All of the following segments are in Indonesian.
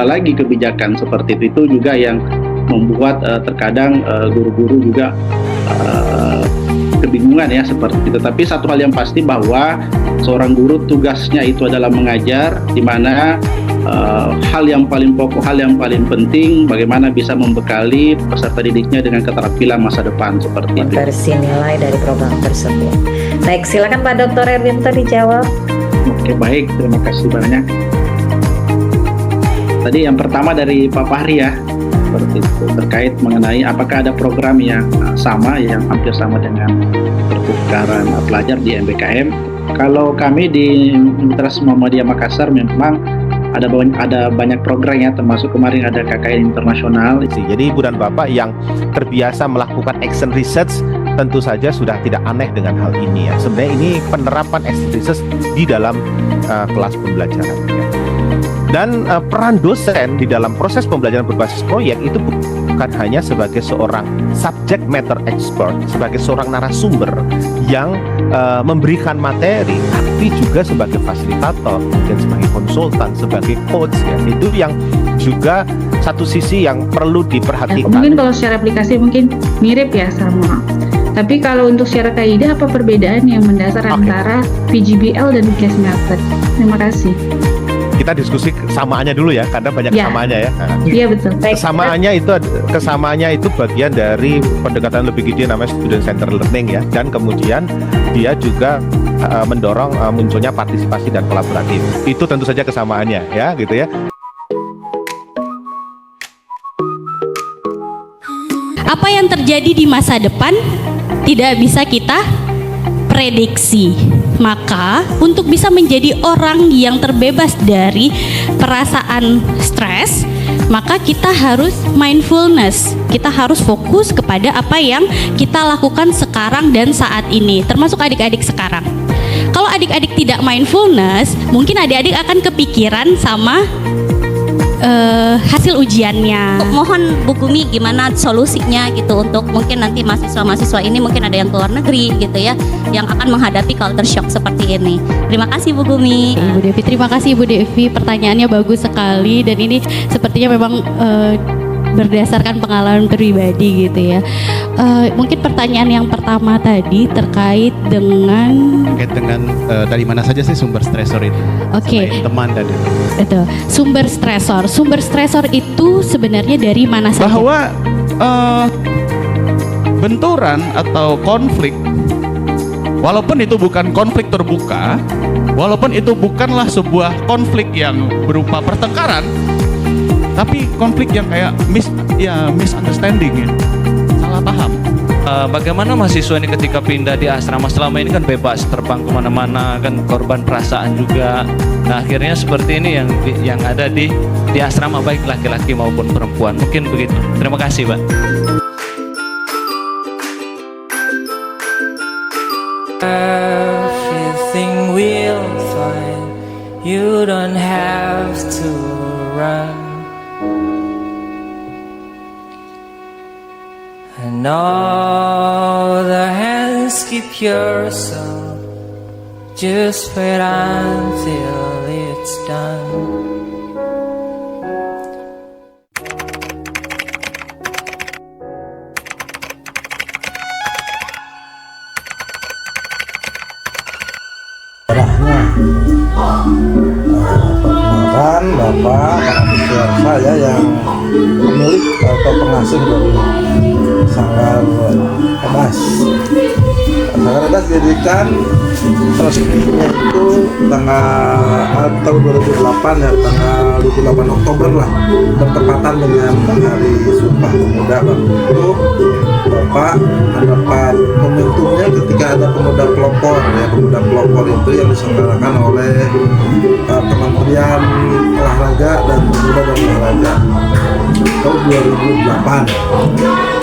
pula lagi kebijakan seperti itu juga yang membuat terkadang guru-guru juga kebingungan ya seperti itu. Tapi satu hal yang pasti bahwa seorang guru tugasnya itu adalah mengajar, di mana hal yang paling pokok, hal yang paling penting bagaimana bisa membekali peserta didiknya dengan keterampilan masa depan seperti itu. Versi nilai dari program tersebut. Baik, silakan Pak Dr. Erwinto dijawab. Oke, baik, terima kasih banyak. Tadi yang pertama dari Pak Fahri ya, seperti itu, terkait mengenai apakah ada program yang sama, yang hampir sama dengan pertukaran pelajar di MBKM. Kalau kami di Universitas Muhammadiyah Makassar memang ada banyak program ya, termasuk kemarin ada KKN internasional. Jadi Ibu dan Bapak yang terbiasa melakukan action research tentu saja sudah tidak aneh dengan hal ini ya. Sebenarnya ini penerapan action research di dalam kelas pembelajaran ya. Dan peran dosen di dalam proses pembelajaran berbasis proyek itu bukan hanya sebagai seorang subject matter expert, sebagai seorang narasumber yang memberikan materi, tapi juga sebagai fasilitator, mungkin sebagai konsultan, sebagai coach ya. Itu yang juga satu sisi yang perlu diperhatikan. Mungkin kalau secara aplikasi mungkin mirip ya sama. Tapi kalau untuk secara kaidah apa perbedaan yang mendasar antara PGBL dan case method? Terima kasih. Kita diskusi kesamaannya dulu ya, karena banyak kesamaannya ya. Iya betul. Kesamaannya itu bagian dari pendekatan lebih gede namanya student center learning ya, dan kemudian dia juga mendorong munculnya partisipasi dan kolaboratif. Itu tentu saja kesamaannya ya, gitu ya. Apa yang terjadi di masa depan tidak bisa kita prediksi. Maka untuk bisa menjadi orang yang terbebas dari perasaan stres, maka kita harus mindfulness. Kita harus fokus kepada apa yang kita lakukan sekarang dan saat ini, termasuk adik-adik sekarang. Kalau adik-adik tidak mindfulness, mungkin adik-adik akan kepikiran sama hasil ujiannya. Mohon Bu Gumi gimana solusinya gitu untuk mungkin nanti mahasiswa-mahasiswa ini mungkin ada yang keluar negeri gitu ya, yang akan menghadapi culture shock seperti ini. Terima kasih Bu Gumi. Ibu Devi, terima kasih Ibu Devi, pertanyaannya bagus sekali dan ini sepertinya memang berdasarkan pengalaman pribadi gitu ya. Mungkin pertanyaan yang pertama tadi terkait dengan dari mana saja sih sumber stresor itu? Oke. Teman dan itu sumber stresor itu sebenarnya dari mana saja? Bahwa benturan atau konflik, walaupun itu bukan konflik terbuka, walaupun itu bukanlah sebuah konflik yang berupa pertengkaran, tapi konflik yang kayak misunderstanding ya, salah paham. Bagaimana mahasiswa ini ketika pindah di asrama, selama ini kan bebas terbang kemana-mana, kan korban perasaan juga. Nah akhirnya seperti ini yang ada di asrama, baik laki-laki maupun perempuan. Mungkin begitu. Terima kasih Pak. Everything will fine. You don't have to run. And all the hands keep yourself. Just wait until it's done. Perkenalkan Bapak mahasiswa saya yang pemilik atau pengasuh dari Sanggar Edas. Sanggar Edas didirikan resminya itu tahun 2008 ya, tanggal 28 Oktober lah, bertepatan dengan Hari Sumpah Pemuda. Itu Bapak mendapat momentumnya ketika ada pemuda pelopor ya. Pemuda pelopor itu yang diselenggarakan oleh Kementerian Olahraga dan Pemuda dan Olahraga tahun 2008.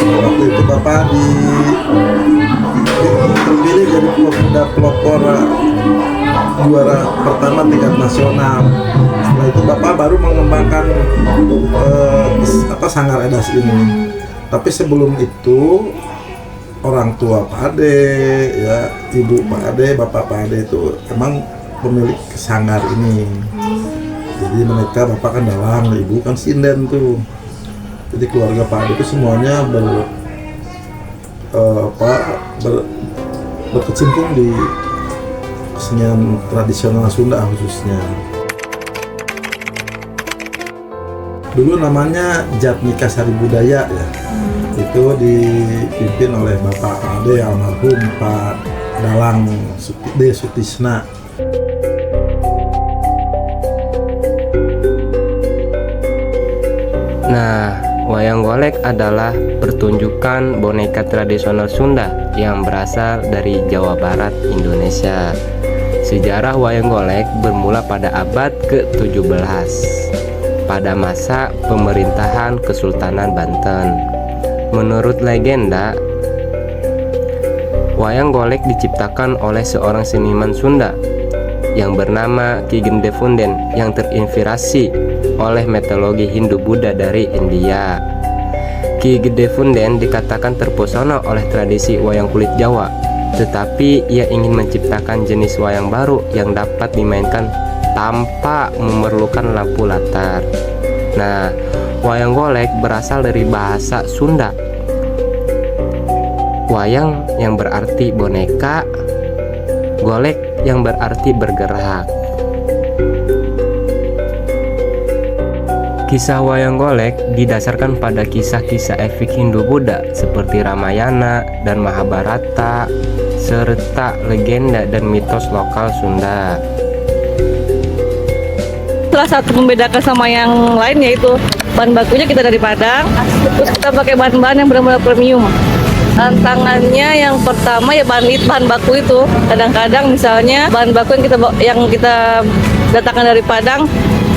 Waktu itu Bapak terpilih jadi pemuda pelopor juara pertama tingkat nasional. Setelah itu Bapak baru mengembangkan Sanggar Edas ini. Tapi sebelum itu orang tua Pak Ade, ya, ibu Pak Ade, bapak Pak Ade itu emang pemilik sanggar ini. Jadi mereka bapak kan dalang, ibu kan sinden tuh. Jadi keluarga Pak Ade itu semuanya berkecimpung di kesenian tradisional Sunda khususnya. Dulu namanya Jatnika Sari Budaya ya. Itu dipimpin oleh Bapak Ade almarhum Pak Dalang D. Sutisna. Nah, wayang golek adalah pertunjukan boneka tradisional Sunda yang berasal dari Jawa Barat, Indonesia. Sejarah wayang golek bermula pada abad ke-17 pada masa pemerintahan Kesultanan Banten. Menurut legenda, wayang golek diciptakan oleh seorang seniman Sunda yang bernama Ki Gede Funden yang terinspirasi oleh mitologi Hindu-Buddha dari India. Ki Gede Funden dikatakan terpesona oleh tradisi wayang kulit Jawa, tetapi ia ingin menciptakan jenis wayang baru yang dapat dimainkan tanpa memerlukan lampu latar. Nah, wayang golek berasal dari bahasa Sunda. Wayang yang berarti boneka, golek yang berarti bergerak. Kisah wayang golek didasarkan pada kisah-kisah epik Hindu-Buddha seperti Ramayana dan Mahabharata, serta legenda dan mitos lokal Sunda. Salah satu membedakan sama yang lain yaitu bahan bakunya kita dari Padang, terus kita pakai bahan-bahan yang benar-benar premium. Tantangannya yang pertama ya bahan baku itu. Kadang-kadang misalnya bahan baku yang kita datangkan dari Padang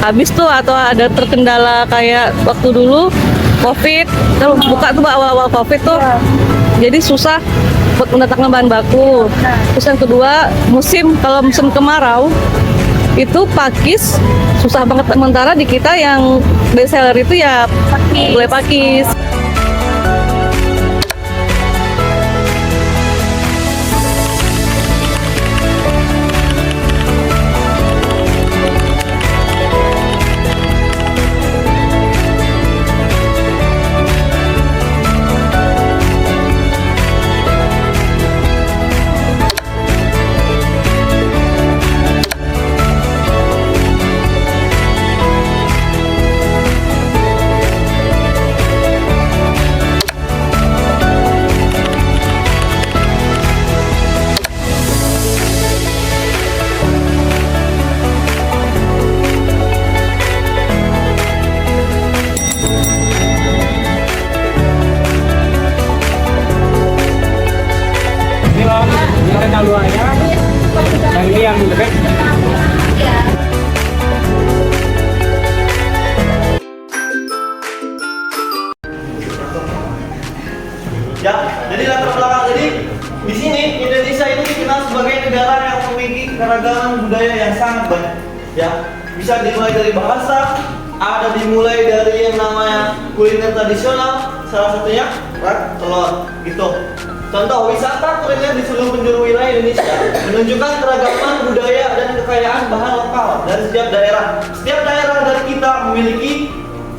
habis tuh, atau ada terkendala kayak waktu dulu COVID, kalau buka tuh awal-awal COVID tuh, jadi susah buat mendatangkan bahan baku. Terus yang kedua, kalau musim kemarau itu pakis susah banget, sementara di kita yang best seller itu ya gulai pakis. Yang ini yang dekat. Ya, jadi latar belakang, jadi di sini Indonesia ini dikenal sebagai negara yang memiliki keragaman budaya yang sangat banyak. Ya, bisa dimulai dari bahasa, ada dimulai dari yang namanya kuliner tradisional, salah satunya kerak telur gitu. Contoh wisata kuliner di seluruh penjuru wilayah Indonesia menunjukkan keragaman budaya dan kekayaan bahan lokal dari setiap daerah. Setiap daerah dari kita memiliki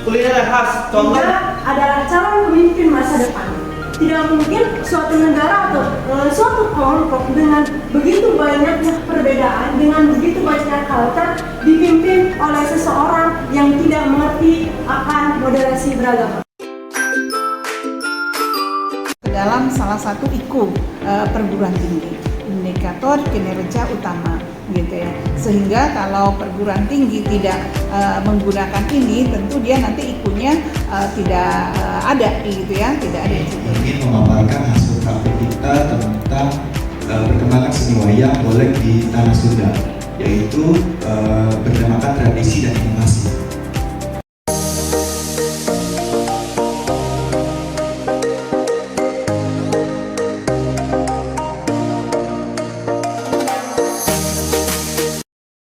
kuliner yang khas. Contoh adalah calon pemimpin masa depan. Tidak mungkin suatu negara atau suatu kelompok dengan begitu banyaknya perbedaan, dengan begitu banyaknya culture dipimpin oleh seseorang yang tidak mengerti akan moderasi beragama. Dalam salah satu IKU perguruan tinggi, indikator kinerja utama gitu ya. Sehingga kalau perguruan tinggi tidak menggunakan ini, tentu dia nanti IKU-nya tidak ada gitu ya, tidak ada di situ. Ingin memaparkan hasil karya kita tentang perkembangan seni wayang golek di tanah Sunda, yaitu bernamakan tradisi dan